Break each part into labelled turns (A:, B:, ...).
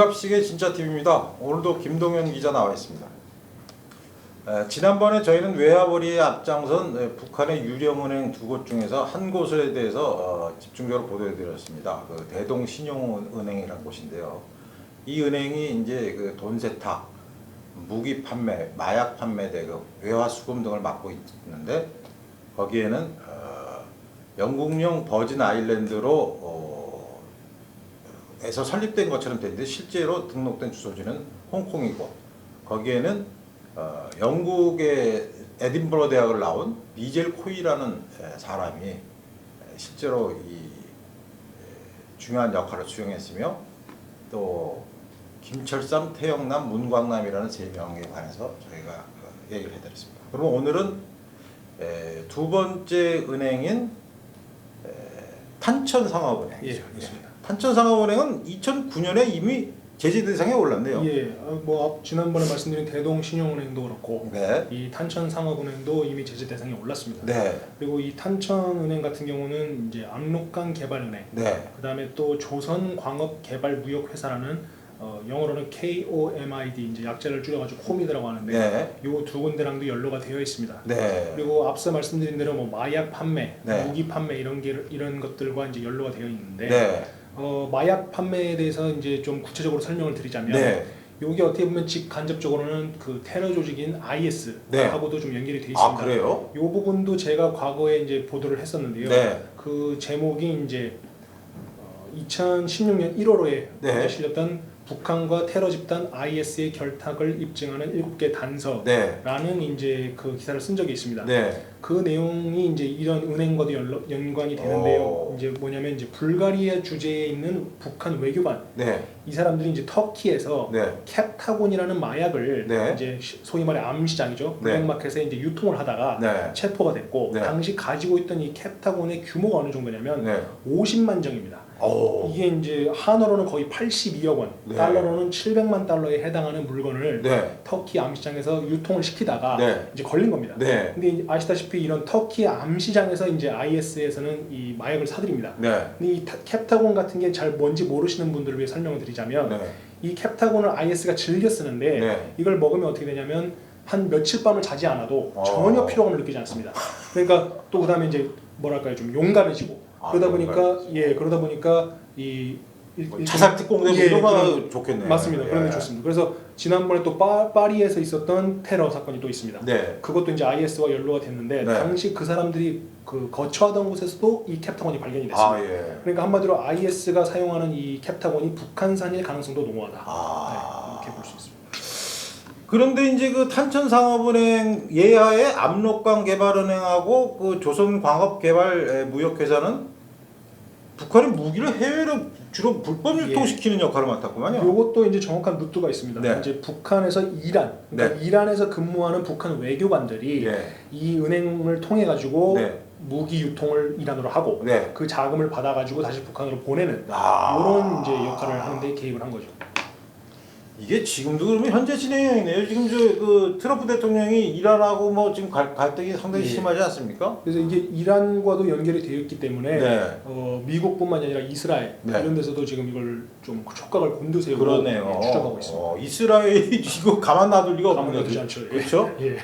A: 김갑식의 진짜TV입니다. 오늘도 김동현 기자 나와 있습니다. 지난번에 저희는 외화벌이에 앞장선 북한의 유령은행 두 곳 중에서 한 곳에 대해서 집중적으로 보도해드렸습니다. 그 대동신용은행이라는 곳인데요. 이 은행이 이제 그 돈 세탁, 무기 판매, 마약 판매 대금, 외화 수금 등을 맡고 있는데 거기에는 영국령 버진 아일랜드로 에서 설립된 것처럼 되는데 실제로 등록된 주소지는 홍콩이고 거기에는 영국의 에딘버러 대학을 나온 미젤 코이라는 사람이 실제로 이 중요한 역할을 수행했으며 또 김철삼, 태영남, 문광남이라는 세 명에 관해서 저희가 얘기를 해드렸습니다. 그럼 오늘은 두 번째 은행인 탄천상업은행이죠.
B: 그렇습니다.
A: 탄천상업은행은 2009년에 이미 제재 대상에 올랐네요.
B: 지난번에 말씀드린 대동신용은행도 그렇고
A: 네.
B: 이 탄천상업은행도 이미 제재 대상에 올랐습니다.
A: 네.
B: 그리고 이 탄천은행 같은 경우는 이제 압록강 개발은행,
A: 네.
B: 그다음에 또 조선광업개발무역회사라는 영어로는 KOMID 이제 약자를 줄여가지고 코미드라고 하는데
A: 네.
B: 요 두 군데랑도 연로가 되어 있습니다.
A: 네.
B: 그리고 앞서 말씀드린 대로 뭐 마약 판매,
A: 네.
B: 무기 판매 이런 것들과 이제 연로가 되어 있는데.
A: 네.
B: 마약 판매에 대해서 이제 좀 구체적으로 설명을 드리자면
A: 네.
B: 여기 어떻게 보면 직간접적으로는 그 테러 조직인 IS하고도 좀 연결이 돼 있습니다.
A: 아, 그래요?
B: 이 부분도 제가 과거에 이제 보도를 했었는데요.
A: 네.
B: 그 제목이 이제 2016년 1월호에
A: 네.
B: 실렸던 북한과 테러 집단 IS의 결탁을 입증하는 7개 단서라는
A: 네.
B: 이제 그 기사를 쓴 적이 있습니다.
A: 네.
B: 그 내용이 이제 이런 은행과도 연관이 되는데요. 이제 뭐냐면 이제 불가리아 주재에 있는 북한 외교관,
A: 네.
B: 이 사람들이 이제 터키에서
A: 네.
B: 캡타곤이라는 마약을
A: 네.
B: 이제 소위 말해 암시장이죠.
A: 네.
B: 블랙마켓에 이제 유통을 하다가
A: 네.
B: 체포가 됐고
A: 네.
B: 당시 가지고 있던 이 캡타곤의 규모가 어느 정도냐면
A: 네.
B: 50만 정입니다.
A: 오.
B: 이게 이제 한화로는 거의 82억 원,
A: 네.
B: 달러로는 700만 달러에 해당하는 물건을
A: 네.
B: 터키 암시장에서 유통을 시키다가
A: 네.
B: 이제 걸린 겁니다.
A: 네.
B: 근데 아시다시피 이런 터키 암시장에서 이제 IS에서는 이 마약을 사들입니다.
A: 네.
B: 근데 이 캡타곤 같은 게 잘 뭔지 모르시는 분들을 위해 설명을 드리자면
A: 네.
B: 이 캡타곤을 IS가 즐겨 쓰는데
A: 네.
B: 이걸 먹으면 어떻게 되냐면 한 며칠 밤을 자지 않아도 전혀 피로감을 느끼지 않습니다. 그러니까 또 그다음에 이제 뭐랄까요, 좀 용감해지고 그러다 보니까 이
A: 자살 특공대 이런 거 좋겠네요.
B: 맞습니다.
A: 예.
B: 그런 게 좋습니다. 그래서 지난번에 또 파리에서 있었던 테러 사건이 또 있습니다.
A: 네.
B: 그것도 이제 IS와 연루가 됐는데
A: 네.
B: 당시 그 사람들이 그 거처하던 곳에서도 이 캡타곤이 발견이 됐습니다.
A: 아, 예.
B: 그러니까 한마디로 IS가 사용하는 이 캡타곤이 북한산일 가능성도 농후하다.
A: 아.
B: 이렇게 볼 수 있습니다.
A: 그런데 이제 그 탄천상업은행 예하의 압록강 개발은행하고 그 조선광업개발무역회사는 북한의 무기를 해외로 주로 불법 유통시키는 역할을 맡았구만요.
B: 이것도 이제 정확한 루트가 있습니다.
A: 네.
B: 이제 북한에서 이란, 그러니까
A: 네.
B: 이란에서 근무하는 북한 외교관들이
A: 네.
B: 이 은행을 통해 가지고
A: 네.
B: 무기 유통을 이란으로 하고
A: 네.
B: 그 자금을 받아 가지고 다시 북한으로 보내는
A: 아.
B: 이런 이제 역할을 하는데 개입을 한 거죠.
A: 이게 지금도 그러면 현재 진행형이네요. 지금 그 트럼프 대통령이 이란하고 뭐 지금 갈등이 상당히 심하지 않습니까?
B: 그래서 이게 이란과도 연결이 되어 있기 때문에
A: 네.
B: 미국뿐만이 아니라 이스라엘
A: 네.
B: 이런 데서도 지금 이걸 좀 촉각을 곤두세우고
A: 그러네요.
B: 추적하고 있습니다.
A: 이스라엘이 이거 가만 놔둘 리가
B: 가만
A: 없는
B: 놔두지
A: 거죠.
B: 않죠.
A: 그렇죠?
B: 예.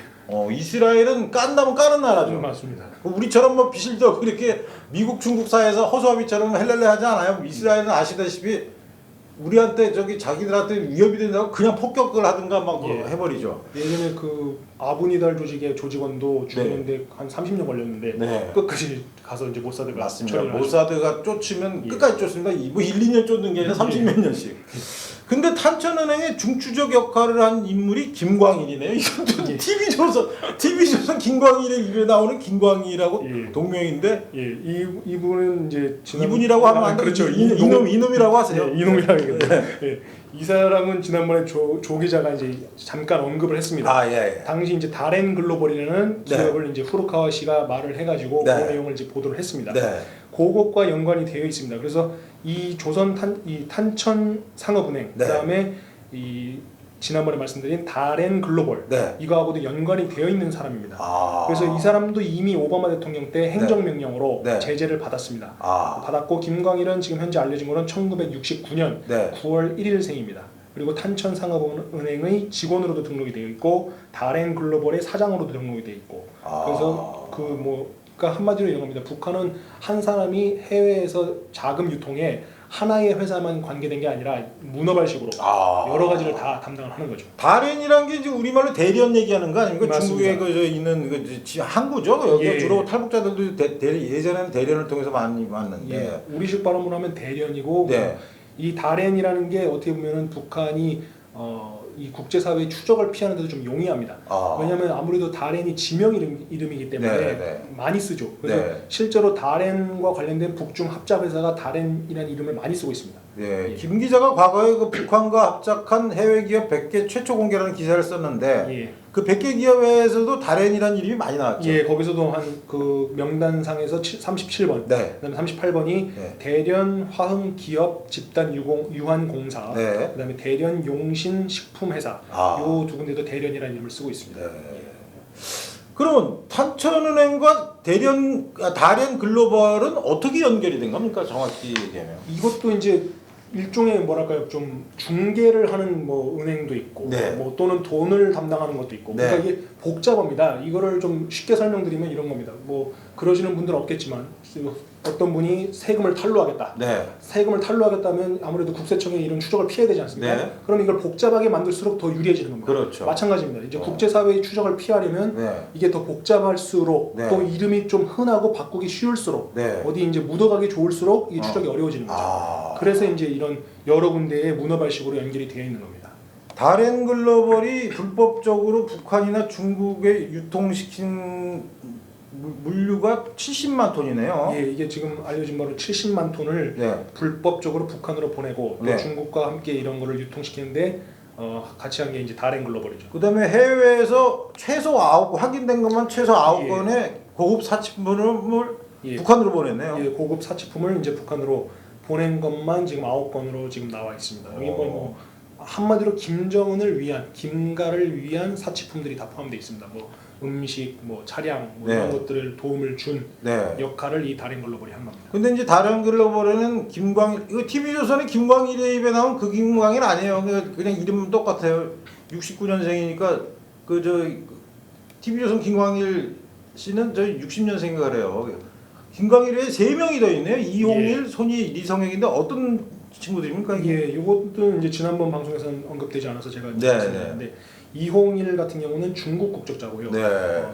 A: 이스라엘은 깐다면 까는 나라죠.
B: 맞습니다.
A: 우리처럼 뭐 비실도 그렇게 미국 중국 사이에서 허수아비처럼 헬렐레 하지 않아요. 이스라엘은 아시다시피 우리한테 자기들한테 위협이 된다고 그냥 폭격을 하든가 막 해버리죠.
B: 예전에 그 아부니달 조직의 조직원도 죽었는데 한 30년 걸렸는데
A: 네.
B: 끝까지 가서 이제 모사드가
A: 맞습니다.
B: 처리를
A: 모사드가 쫓으면 끝까지 쫓습니다. 뭐 1, 2년 쫓는 게 아니라 30몇 년씩. 근데 탄천은행의 중추적 역할을 한 인물이 김광일이네요. 이것도 TV조선 김광일의 입에 나오는 김광일하고 동명인데
B: 이분은 이제
A: 이분이라고 하면 안 되죠.
B: 그렇죠.
A: 이놈이라고 하세요.
B: 이놈이라고 얘기해요. 이 사람은 지난번에 조 기자가 이제 잠깐 언급을 했습니다.
A: 아, 예.
B: 당시 이제 다렌 글로벌이라는 기업을 이제 후루카와 씨가 말을 해가지고 그 내용을 이제 보도를 했습니다.
A: 네.
B: 그것과 연관이 되어 있습니다. 그래서 이 탄천 상업은행, 그다음에 이 지난번에 말씀드린 다렌 글로벌
A: 네.
B: 이거하고도 연관이 되어 있는 사람입니다.
A: 아.
B: 그래서 이 사람도 이미 오바마 대통령 때 행정명령으로
A: 네.
B: 제재를 받았습니다.
A: 아.
B: 받았고 김광일은 지금 현재 알려진 거는 1969년
A: 네.
B: 9월 1일생입니다. 그리고 탄천상업은행의 직원으로도 등록이 되어 있고 다렌 글로벌의 사장으로도 등록이 되어 있고 그래서 그러니까 한마디로 이런 겁니다. 북한은 한 사람이 해외에서 자금 유통에 하나의 회사만 관계된 게 아니라 문어발식으로 여러 가지를 다 담당을 하는 거죠.
A: 다렌이란 게 이제 우리말로 대련 얘기하는 거 아닙니까?
B: 맞습니다.
A: 중국에 그 있는 그 항구죠. 여기
B: 예.
A: 주로 탈북자들도 예전에는 대련을 통해서 많이 왔는데.
B: 예, 우리식 발음으로 하면 대련이고
A: 네.
B: 이 다렌이라는 게 어떻게 보면은 북한이 이 국제사회의 추적을 피하는 데도 좀 용이합니다. 왜냐하면 아무래도 다렌이 지명 이름이기 때문에
A: 네.
B: 많이 쓰죠. 그래서
A: 네.
B: 실제로 다렌과 관련된 북중 합작 회사가 다렌이라는 이름을 많이 쓰고 있습니다.
A: 네.
B: 예.
A: 김 기자가 과거에 그 북한과 합작한 해외 기업 100개 최초 공개라는 기사를 썼는데
B: 예.
A: 그 100개 기업에서도 다렌이라는 이름이 많이 나왔죠.
B: 예, 거기서도 한 그 명단상에서 37번,
A: 네.
B: 그다음에 38번이
A: 네.
B: 대련 화흥 기업 집단 유한공사,
A: 네.
B: 그다음에 대련 용신 식품회사, 요 두 군데도 대련이라는 이름을 쓰고 있습니다.
A: 네. 그러면 탄천은행과 다렌 글로벌은 어떻게 연결이 된 겁니까? 정확히 얘기하면.
B: 이것도 이제 일종의 뭐랄까요, 좀 중개를 하는 뭐 은행도 있고,
A: 네.
B: 뭐 또는 돈을 담당하는 것도 있고,
A: 네.
B: 그러니까 이게 복잡합니다. 이거를 좀 쉽게 설명드리면 이런 겁니다. 뭐 그러시는 분들은 없겠지만 어떤 분이 세금을 탈루하겠다.
A: 네.
B: 세금을 탈루하겠다면 아무래도 국세청의 이런 추적을 피해야 되지 않습니까?
A: 네.
B: 그럼 이걸 복잡하게 만들수록 더 유리해지는 겁니다.
A: 그렇죠.
B: 마찬가지입니다. 이제 국제사회의 추적을 피하려면
A: 네.
B: 이게 더 복잡할수록
A: 네.
B: 또 이름이 좀 흔하고 바꾸기 쉬울수록
A: 네.
B: 어디 이제 묻어가기 좋을수록 이 추적이 어려워지는 거죠. 그래서 이제 이런 여러 군데의 문어발식으로 연결이 되어 있는 겁니다.
A: 다렌 글로벌이 불법적으로 북한이나 중국에 유통시킨 물류가 70만 톤이네요.
B: 예, 이게 지금 알려진 바로 70만 톤을
A: 네.
B: 불법적으로 북한으로 보내고 또
A: 네.
B: 중국과 함께 이런 거를 유통시키는데 같이 한 게 이제 다렌 글로벌이죠.
A: 그다음에 해외에서 최소 9 확인된 것만 최소 9건의
B: 예.
A: 고급 사치품을
B: 예.
A: 북한으로 보냈네요.
B: 예, 고급 사치품을 이제 북한으로 보낸 것만 지금 9건으로 지금 나와 있습니다. 여기 뭐 한마디로 김정은을 위한, 김가를 위한 사치품들이 다 포함되어 있습니다. 뭐 음식, 뭐 차량, 뭐
A: 네.
B: 이런 것들을 도움을 준
A: 네.
B: 역할을 이 다렌 글로벌이 한 겁니다.
A: 근데 이제 다른 글로벌에는 김광일, 이거 TV조선의 김광일의 입에 나온 그 김광일 아니에요. 그냥 이름은 똑같아요. 69년생이니까 TV조선 김광일 씨는 저 60년생인가 그래요. 김광일에 3명이 더 있네요. 이홍일, 손희, 리성혁인데 어떤 친구들입니까?
B: 예, 이것도 이제 지난번 방송에서는 언급되지 않아서 제가
A: 네,
B: 말씀드렸는데 이홍일 같은 경우는 중국 국적자고요.
A: 네.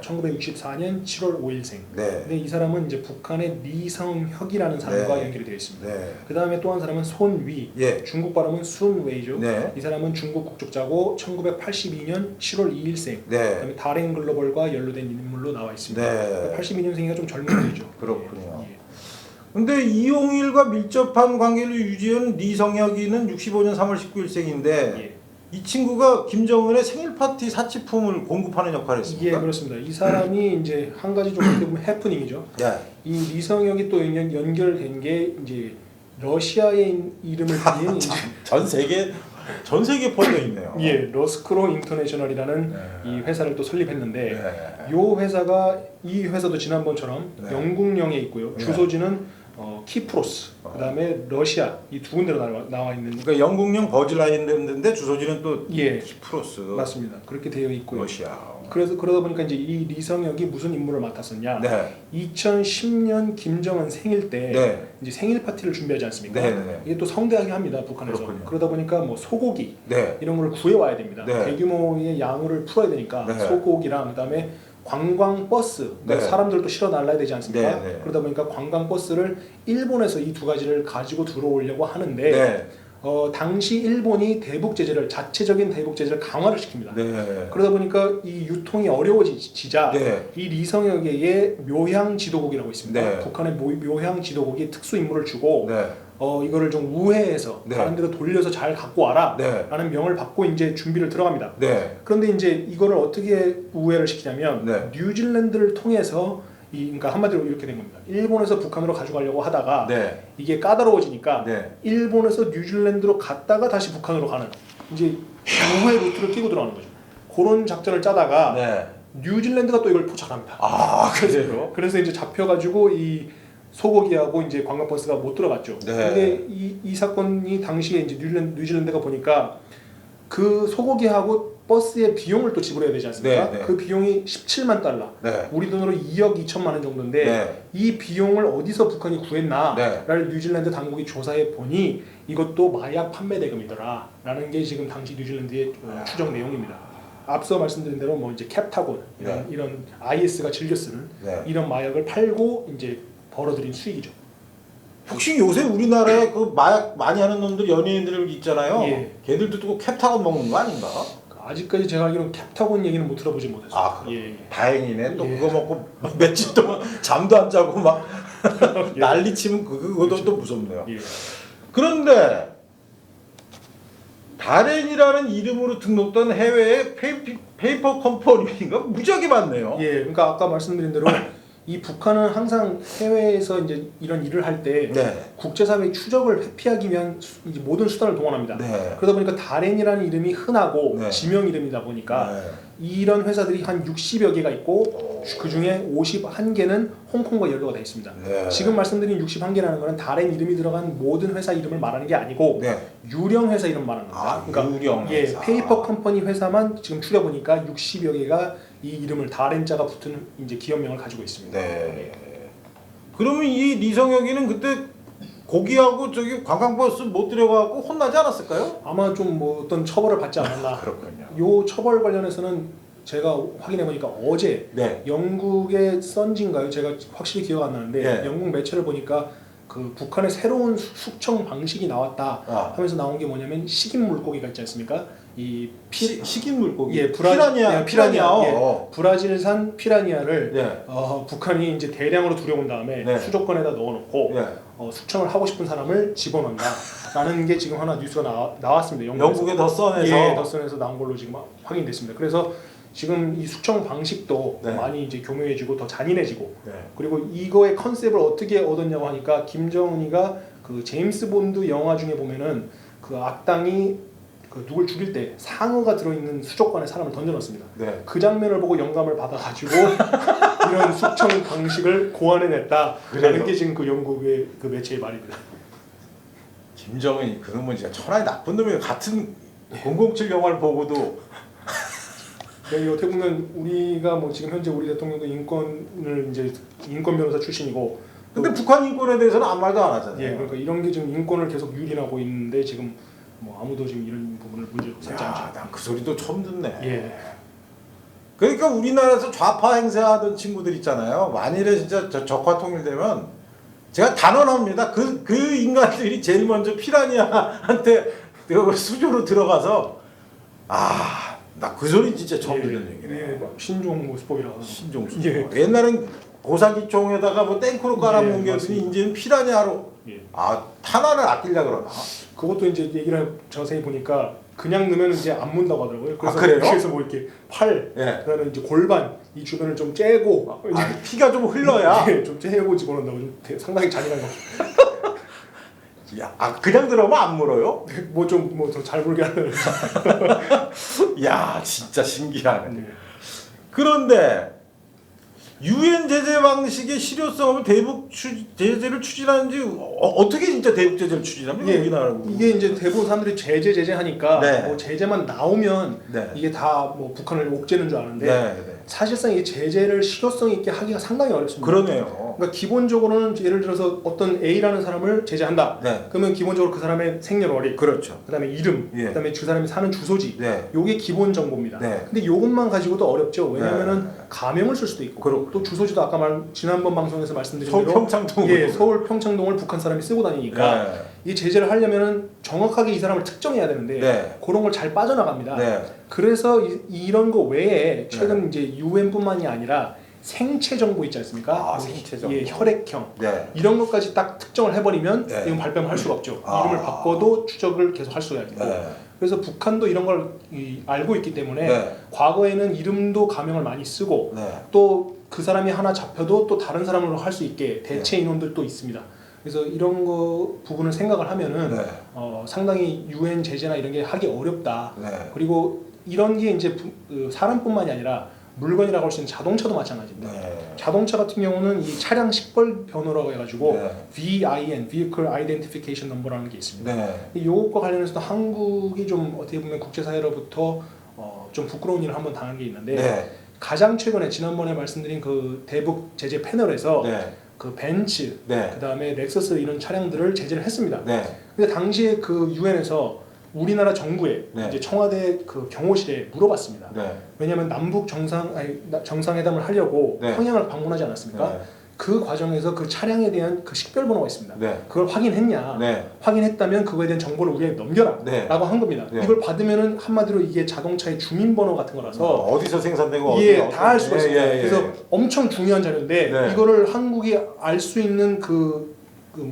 B: 1964년 7월 5일생.
A: 네.
B: 근데 이 사람은 이제 북한의 리성혁이라는 사람과
A: 네.
B: 연결이 되어 있습니다.
A: 네.
B: 그 다음에 또 한 사람은 손위,
A: 예.
B: 중국 발음은 순웨이죠.
A: 네.
B: 이 사람은 중국 국적자고 1982년 7월 2일생.
A: 네.
B: 그다음에 다렌 글로벌과 연루된 인물로 나와 있습니다.
A: 네.
B: 82년생이가 좀 젊은 편이죠.
A: 그렇군요.
B: 예.
A: 근데 이홍일과 밀접한 관계를 유지한 리성혁이는 65년 3월 19일생인데
B: 예.
A: 이 친구가 김정은의 생일 파티 사치품을 공급하는 역할을
B: 예,
A: 했습니다.
B: 그렇습니다. 이 사람이 이제 한 가지 좀 어떻게 보면 해프닝이죠.
A: 네.
B: 이 리성혁이 또 연결된 게 이제 러시아의 이름을 띠인 이제
A: 전 세계 퍼져 있네요.
B: 예, 러스크로 인터내셔널이라는
A: 네.
B: 이 회사를 또 설립했는데
A: 네.
B: 이 회사가 이 회사도 지난번처럼
A: 네.
B: 영국령에 있고요.
A: 네.
B: 주소지는 키프로스, 그다음에 러시아 이 두 군데로 나와 있는.
A: 그러니까 영국령 버질 아일랜드인데 주소지는 또
B: 예,
A: 키프로스,
B: 맞습니다. 그렇게 되어 있고요.
A: 러시아.
B: 그래서 그러다 보니까 이제 이 리성혁이 무슨 임무를 맡았었냐?
A: 네.
B: 2010년 김정은 생일 때
A: 네.
B: 이제 생일 파티를 준비하지 않습니까?
A: 네.
B: 이게 또 성대하게 합니다, 북한에서.
A: 그렇군요.
B: 그러다 보니까 뭐 소고기
A: 네.
B: 이런 걸 구해 와야 됩니다.
A: 네.
B: 대규모의 양을 풀어야 되니까
A: 네.
B: 소고기랑 그다음에 관광 버스, 그러니까
A: 네.
B: 사람들도 실어 날라야 되지 않습니까?
A: 네.
B: 그러다 보니까 관광 버스를 일본에서 이 두 가지를 가지고 들어오려고 하는데
A: 네.
B: 당시 일본이 대북 제재를 자체적인 대북 제재를 강화를 시킵니다.
A: 네.
B: 그러다 보니까 이 유통이 어려워지자
A: 네.
B: 이 리성혁에게 묘향 지도국이라고 있습니다.
A: 네.
B: 북한의 묘향 지도국이 특수 임무를 주고
A: 네.
B: 이거를 좀 우회해서
A: 네.
B: 다른 데로 돌려서 잘 갖고 와라
A: 네.
B: 라는 명을 받고 이제 준비를 들어갑니다.
A: 네.
B: 그런데 이제 이거를 어떻게 우회를 시키냐면
A: 네.
B: 뉴질랜드를 통해서 그러니까 한마디로 이렇게 된 겁니다. 일본에서 북한으로 가져가려고 하다가
A: 네.
B: 이게 까다로워지니까
A: 네.
B: 일본에서 뉴질랜드로 갔다가 다시 북한으로 가는 이제 우회 루트를 끼고 들어가는 거죠. 그런 작전을 짜다가
A: 네.
B: 뉴질랜드가 또 이걸 포착합니다.
A: 아, 그래요?
B: 그래서 이제 잡혀가지고 이 소고기하고 이제 관광버스가 못 들어갔죠.
A: 네.
B: 근데 이 사건이 당시에 이제 뉴질랜드가 보니까 그 소고기하고 버스의 비용을 또 지불해야 되지 않습니까?
A: 네, 네.
B: 그 비용이 17만 달러,
A: 네.
B: 우리 돈으로 2억 2천만 원 정도인데
A: 네.
B: 이 비용을 어디서 북한이 구했나를
A: 네.
B: 뉴질랜드 당국이 조사해 보니 이것도 마약 판매 대금이더라 라는 게 지금 당시 뉴질랜드의 추정 내용입니다. 앞서 말씀드린 대로 뭐 이제 캡타곤 이런 IS가 즐겨 쓰는 이런 마약을 팔고 이제 벌어들인 수익이죠.
A: 혹시 요새 우리나라에 그 마약 많이 하는 놈들 연예인들 있잖아요.
B: 예.
A: 걔들도 또 캡타곤 먹는 거 아닌가?
B: 아직까지 제가 알기로는 캡타곤 얘기는 못 들어보지 못했어요.
A: 아,
B: 예.
A: 다행이네. 또
B: 예.
A: 그거 먹고 며칠 동안 잠도 안 자고 막
B: 예.
A: 난리치면 그것도 또 무섭네요.
B: 예.
A: 그런데 다렌이라는 이름으로 등록된 해외의 페이퍼 컴퍼니가 무지하게 많네요.
B: 예, 그러니까 아까 말씀드린 대로 이 북한은 항상 해외에서 이제 이런 일을 할 때
A: 네.
B: 국제사회의 추적을 회피하기 위한 이제 모든 수단을 동원합니다.
A: 네.
B: 그러다 보니까 다렌이라는 이름이 흔하고
A: 네.
B: 지명 이름이다 보니까
A: 네.
B: 이런 회사들이 한 60여 개가 있고 그 중에 51개는 홍콩과 연루가 되어 있습니다.
A: 네.
B: 지금 말씀드린 61개라는 것은 다른 이름이 들어간 모든 회사 이름을 말하는 게 아니고
A: 네.
B: 유령 회사 이름 말하는 겁니다.
A: 아, 유령 회사.
B: 페이퍼 컴퍼니 회사만 지금 추려보니까 60여 개가 이 이름을 다렌자가 붙은 이제 기업명을 가지고 있습니다.
A: 네. 그러면 이 리성혁이는 그때 고기하고 저기 관광버스 못 들여가고 혼나지 않았을까요?
B: 아마 좀 뭐 어떤 처벌을 받지 않았나.
A: 그렇군요.
B: 요 처벌 관련해서는 제가 확인해 보니까 어제
A: 네.
B: 영국의 선지인가요? 제가 확실히 기억 안 나는데
A: 네.
B: 영국 매체를 보니까 그 북한의 새로운 숙청 방식이 나왔다 하면서 나온 게 뭐냐면 식인 물고기가 있지 않습니까? 이
A: 식인 물고기.
B: 예,
A: 피라니아.
B: 예, 브라질산 피라니아를
A: 네.
B: 북한이 이제 대량으로 들여온 다음에
A: 네.
B: 수족관에다 넣어놓고
A: 네.
B: 숙청을 하고 싶은 사람을 집어넣는다라는 게 지금 하나 뉴스가 나왔습니다.
A: 영국의 더선에서.
B: 예, 더선에서 나온 걸로 지금 확인됐습니다. 그래서 지금 이 숙청 방식도
A: 네.
B: 많이 이제 교묘해지고 더 잔인해지고
A: 네.
B: 그리고 이거의 컨셉을 어떻게 얻었냐고 하니까 김정은이가 그 제임스 본드 영화 중에 보면은 그 악당이 그 누굴 죽일 때 상어가 들어있는 수족관에 사람을 던져넣습니다.
A: 네.
B: 그 장면을 보고 영감을 받아가지고 이런 숙청 방식을 고안해냈다라는
A: 그래요?
B: 게 지금 그 영국의 그 매체의 말입니다.
A: 김정은이 그놈은 진짜 천하의 나쁜 놈이에요. 같은 007 영화를 보고도
B: 네, 어떻게 보면 우리가 뭐 지금 현재 우리 대통령도 인권을 이제 인권 변호사 출신이고
A: 근데 북한 인권에 대해서는 아무 말도 안 하잖아요.
B: 예, 그러니까 이런 게 지금 인권을 계속 유린하고 있는데 지금 뭐 아무도 지금 이런 부분을 문제로 삼지 않죠.
A: 난 그 소리도 처음 듣네.
B: 예.
A: 그러니까 우리나라에서 좌파 행세하던 친구들 있잖아요. 만일에 진짜 적화 통일되면 제가 단언합니다. 그 인간들이 제일 먼저 피라니아한테 수조로 들어가서 나 그 소리 진짜 처음 듣는 얘기네.
B: 예, 신종 모습법이라.
A: 신종수.
B: 예.
A: 옛날엔 고사기총에다가 뭐 탱크로 깔아뭉개더니
B: 맞습니다.
A: 이제는 피라니아로.
B: 예.
A: 탄환을 아끼려 그러나.
B: 그것도 이제 얘기를 자세히 보니까 그냥 넣으면 이제 안 문다고 하더라고요. 그래서
A: 그래요?
B: 그래서 뭐 이렇게 팔,
A: 예.
B: 그다음에 이제 골반 이 주변을 좀 째고
A: 피가 좀 흘러야.
B: 예, 좀 째고 집어넣는다고 좀 상당히 잔인한 거.
A: 그냥 들어오면 안 물어요?
B: 뭐 좀 뭐 더 잘 불게 하는.
A: 야, 진짜 신기하네.
B: 예.
A: 그런데 유엔 제재 방식의 실효성을 대북 제재를 추진하는지 어떻게 진짜 대북 제재를 추진합니까?
B: 예,
A: 우리나라
B: 이게 이제 대부분 사람들이 제재하니까
A: 네.
B: 뭐 제재만 나오면
A: 네.
B: 이게 다 뭐 북한을 옥죄는 줄 아는데
A: 네.
B: 사실상 이 제재를 실효성 있게 하기가 상당히 어렵습니다.
A: 그러네요.
B: 그러니까 기본적으로는 예를 들어서 어떤 A라는 사람을 제재한다.
A: 네.
B: 그러면 기본적으로 그 사람의 생년월일,
A: 그렇죠.
B: 그다음에 이름,
A: 예.
B: 그다음에 그 사람이 사는 주소지.
A: 네.
B: 요게 기본 정보입니다.
A: 네.
B: 근데 요것만 가지고도 어렵죠. 왜냐면은
A: 네.
B: 가명을 쓸 수도 있고,
A: 그렇고.
B: 또 주소지도 아까 지난번 방송에서 말씀드린
A: 서울
B: 대로
A: 평창동.
B: 예, 서울 평창동을 북한 사람이 쓰고 다니니까
A: 네.
B: 이 제재를 하려면은 정확하게 이 사람을 특정해야 되는데
A: 네.
B: 그런 걸 잘 빠져나갑니다.
A: 네.
B: 그래서 이런 거 외에 최근 이제 유엔뿐만이 아니라 생체 정보 있지 않습니까?
A: 생체 정보.
B: 예, 혈액형
A: 네.
B: 이런 것까지 딱 특정을 해버리면
A: 네.
B: 이건 발뺌을 할 수가 없죠. 이름을 바꿔도 추적을 계속 할 수가 있고.
A: 네.
B: 그래서 북한도 이런 걸 알고 있기 때문에
A: 네.
B: 과거에는 이름도 가명을 많이 쓰고
A: 네.
B: 또 그 사람이 하나 잡혀도 또 다른 사람으로 할 수 있게 대체 인원들도 있습니다. 그래서 이런 거 부분을 생각을 하면은
A: 네.
B: 상당히 유엔 제재나 이런 게 하기 어렵다.
A: 네.
B: 그리고 이런 게 이제 사람뿐만이 아니라 물건이라고 할 수 있는 자동차도 마찬가지입니다.
A: 네.
B: 자동차 같은 경우는 이 차량 식별 번호라고 해가지고
A: 네.
B: VIN, Vehicle Identification Number라는 게 있습니다.
A: 네.
B: 이것과 관련해서도 한국이 좀 어떻게 보면 국제사회로부터 좀 부끄러운 일을 한번 당한 게 있는데
A: 네.
B: 가장 최근에 지난번에 말씀드린 그 대북 제재 패널에서
A: 네.
B: 그 벤츠,
A: 네.
B: 그다음에 렉서스 이런 차량들을 제재를 했습니다.
A: 네.
B: 근데 당시에 그 유엔에서 우리나라 정부에
A: 네.
B: 이제 청와대 그 경호실에 물어봤습니다.
A: 네.
B: 왜냐하면 남북 정상회담을 하려고
A: 네.
B: 평양을 방문하지 않았습니까?
A: 네.
B: 그 과정에서 그 차량에 대한 그 식별 번호가 있습니다.
A: 네.
B: 그걸 확인했냐?
A: 네.
B: 확인했다면 그거에 대한 정보를 우리에게 넘겨라.
A: 네.
B: 라고 한 겁니다.
A: 네.
B: 이걸 받으면은 한마디로 이게 자동차의 주민번호 같은 거라서
A: 어디서 생산되고
B: 예, 다 알 수가 있습니다.
A: 예, 예,
B: 그래서
A: 예.
B: 엄청 중요한 자료인데
A: 네.
B: 이거를 한국이 알 수 있는 그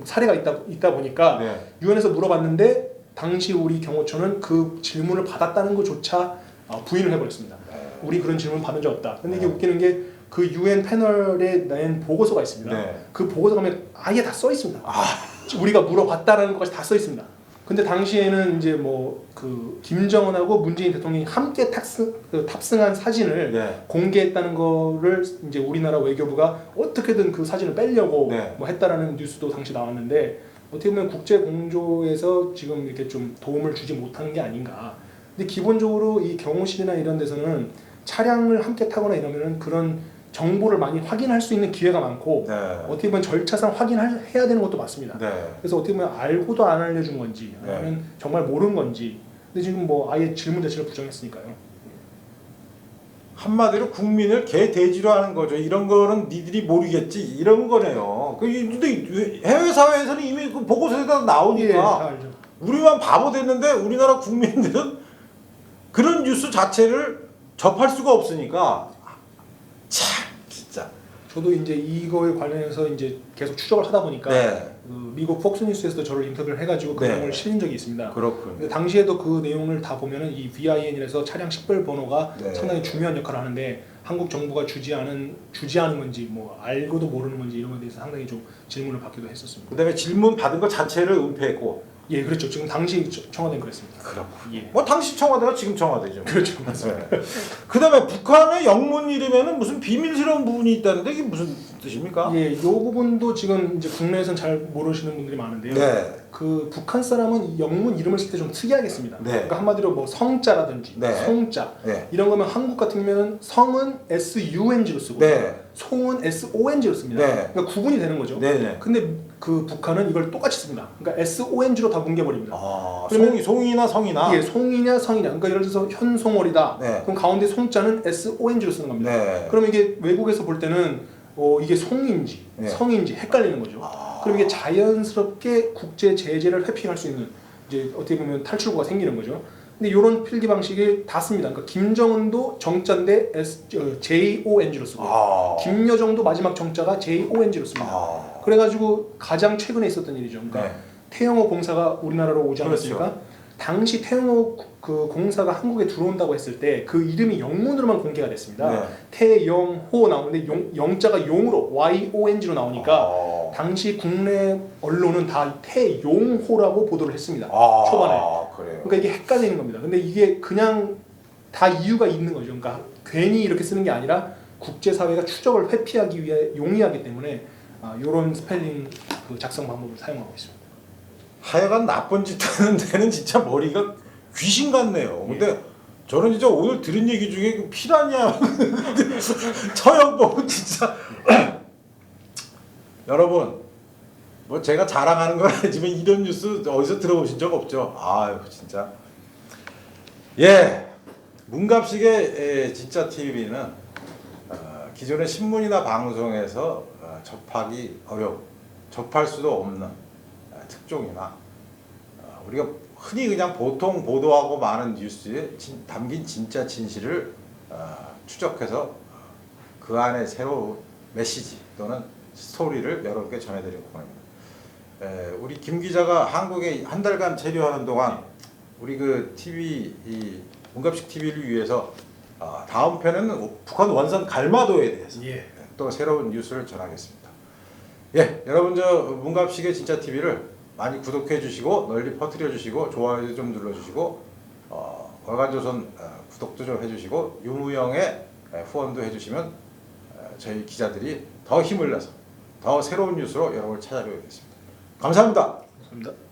B: 사례가 있다 보니까
A: 네.
B: 유엔에서 물어봤는데 당시 우리 경호처는 그 질문을 받았다는 것조차 부인을 해버렸습니다. 우리 그런 질문 받은 적 없다. 근데 이게
A: 네.
B: 웃기는 게 그 유엔 패널에 낸 보고서가 있습니다.
A: 네.
B: 그 보고서 가면 아예 다 써 있습니다.
A: 아.
B: 우리가 물어봤다라는 것까지 다 써 있습니다. 근데 당시에는 이제 뭐 그 김정은하고 문재인 대통령이 함께 탑승한 사진을
A: 네.
B: 공개했다는 거를 이제 우리나라 외교부가 어떻게든 그 사진을 빼려고
A: 네.
B: 뭐 했다라는 뉴스도 당시 나왔는데 어떻게 보면 국제 공조에서 지금 이렇게 좀 도움을 주지 못하는 게 아닌가. 근데 기본적으로 이 경호실이나 이런 데서는 차량을 함께 타거나 이러면은 그런 정보를 많이 확인할 수 있는 기회가 많고
A: 네.
B: 어떻게 보면 절차상 확인해야 되는 것도 맞습니다.
A: 네.
B: 그래서 어떻게 보면 알고도 안 알려준 건지 아니면 정말 모르는 건지 근데 지금 뭐 아예 질문 자체를 부정했으니까요.
A: 한마디로 국민을 개돼지로 하는 거죠. 이런 거는 니들이 모르겠지 이런 거네요. 근데 해외 사회에서는 이미 그 보고서에다 나오니까
B: 예, 다 알죠.
A: 우리만 바보 됐는데 우리나라 국민들은 그런 뉴스 자체를 접할 수가 없으니까 참 진짜.
B: 저도 이제 이거에 관련해서 이제 계속 추적을 하다 보니까
A: 네.
B: 그 미국 폭스뉴스에서도 저를 인터뷰를 해가지고 그
A: 네.
B: 내용을 실린 적이 있습니다.
A: 그렇군요.
B: 근데 당시에도 그 내용을 다 보면은 이 VIN이라서 차량 식별 번호가
A: 네.
B: 상당히 중요한 역할을 하는데 한국 정부가 주지 않은 건지 뭐 알고도 모르는 건지 이런 것에 대해서 상당히 좀 질문을 받기도 했었습니다.
A: 그다음에 질문 받은 것 자체를 은폐했고.
B: 예, 그렇죠. 지금 당시 청와대는 그랬습니다.
A: 그렇군.
B: 예.
A: 뭐 당시 청와대가 지금 청와대죠.
B: 그렇죠, 맞습니다.
A: 네. 그다음에 북한의 영문 이름에는 무슨 비밀스러운 부분이 있다는데 이게 무슨 뜻입니까?
B: 예, 이 부분도 지금 이제 국내에서는 잘 모르시는 분들이 많은데요.
A: 네.
B: 그 북한 사람은 영문 이름을 쓸 때 좀 특이하게 씁니다.
A: 네.
B: 그러니까 한마디로 뭐 성자라든지
A: 네.
B: 송자
A: 네.
B: 이런 거면 한국 같으면 성은 SUNG로 쓰고
A: 네.
B: 송은 SONG로 씁니다.
A: 네.
B: 그러니까 구분이 되는 거죠.
A: 네.
B: 근데 그 북한은 이걸 똑같이 씁니다. 그러니까 SONG로 다 뭉개버립니다.
A: 아,
B: 그러면
A: 송이나 성이나.
B: 예, 송이냐 성이냐. 그러니까 예를 들어서 현송월이다.
A: 네.
B: 그럼 가운데 송자는 SONG로 쓰는 겁니다.
A: 네.
B: 그러면 이게 외국에서 볼 때는 이게 송인지
A: 네.
B: 성인지 헷갈리는 거죠. 그럼 이게 자연스럽게 국제 제재를 회피할 수 있는 이제 어떻게 보면 탈출구가 생기는 거죠. 근데 이런 필기 방식을 다 씁니다. 그러니까 김정은도 정자인데 JONG로 쓰고 김여정도 마지막 정자가 JONG로 씁니다. 그래가지고 가장 최근에 있었던 일이죠. 그러니까
A: 네.
B: 태영호 공사가 우리나라로 오지 않았습니까?
A: 그렇죠.
B: 당시 태영호 그 공사가 한국에 들어온다고 했을 때 그 이름이 영문으로만 공개가 됐습니다.
A: 네.
B: 태영호 나오는데 영자가 용으로 YONG로 나오니까 당시 국내 언론은 다 태용호라고 보도를 했습니다. 초반에.
A: 그래요.
B: 그러니까 이게 헷갈리는 겁니다. 근데 이게 그냥 다 이유가 있는 거죠. 그러니까 괜히 이렇게 쓰는 게 아니라 국제사회가 추적을 회피하기 위해 용이하기 때문에 이런 스펠링 그 작성 방법을 사용하고 있습니다.
A: 하여간 나쁜 짓 하는 데는 진짜 머리가 귀신 같네요. 근데 저는 진짜 오늘 들은 얘기 중에 그 피라냐 처형 보고 진짜 여러분 뭐 제가 자랑하는 건 아니지만 이런 뉴스 어디서 들어보신 적 없죠? 아유 진짜 예 문갑식의 진짜 TV는 기존의 신문이나 방송에서 접하기 어려운 접할 수도 없는 특종이나 우리가 흔히 그냥 보통 보도하고 많은 뉴스에 담긴 진짜 진실을 추적해서 그 안에 새로운 메시지 또는 스토리를 여러분께 전해드리는 코너입니다. 우리 김 기자가 한국에 한 달간 체류하는 동안 우리 그 TV 이 문갑식 TV를 위해서 다음 편에는 북한 원산 갈마도에 대해서 또 새로운 뉴스를 전하겠습니다. 예, 여러분 저 문갑식의 진짜 TV를 많이 구독해 주시고 널리 퍼뜨려 주시고 좋아요 좀 눌러 주시고 월간조선 구독도 좀 해주시고 유무영의 후원도 해주시면 저희 기자들이 더 힘을 내서 더 새로운 뉴스로 여러분을 찾아뵙겠습니다. 감사합니다.
B: 감사합니다.